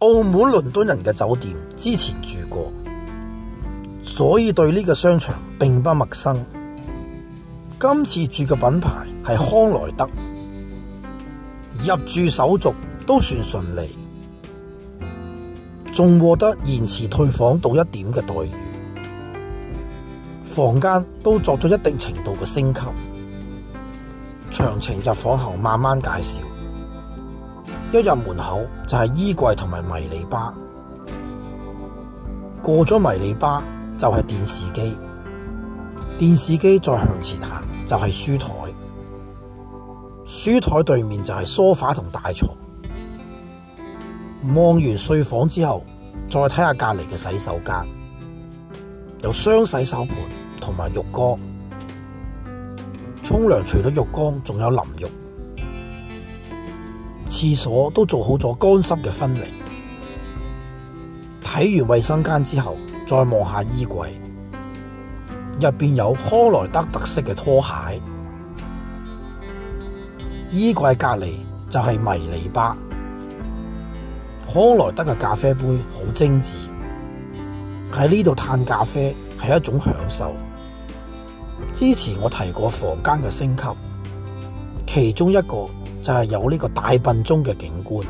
澳門倫敦人嘅酒店之前住過，所以對呢個商場並不陌生。今次住嘅品牌係康萊德，入住手續都算順利，仲獲得延遲退房到1點嘅待遇。房間都作咗一定程度嘅升級，詳情入房後慢慢介紹。一入門口就係衣櫃同埋迷你吧，過咗迷你吧就係電視機，電視機再向前行就係書台，書台對面就係梳化同大床。望完睡房之後，再睇下隔籬嘅洗手間，有雙洗手盆同埋浴缸，沖涼除咗浴缸仲有淋浴。廁所都做好咗乾濕嘅分離。睇完衛生間之後，再望下衣櫃，入邊有康萊德特色嘅拖鞋。衣櫃隔籬就係迷你吧。康萊德嘅咖啡杯好精緻，喺呢度嘆咖啡係一種享受。之前我提過房間嘅升級，其中一個就係有呢個大笨鐘嘅景觀，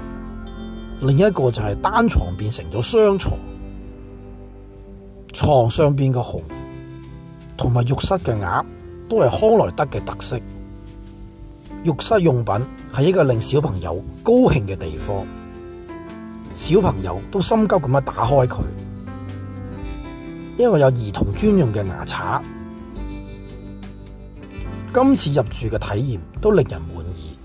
另一個就係單床變成咗雙床，床上邊嘅熊同埋浴室嘅鴨都係康萊德嘅特色。浴室用品係一個令小朋友高興嘅地方，小朋友都心急咁樣打開佢，因為有兒童專用嘅牙刷。今次入住嘅體驗都令人滿意，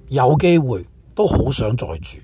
有機會都好想再住。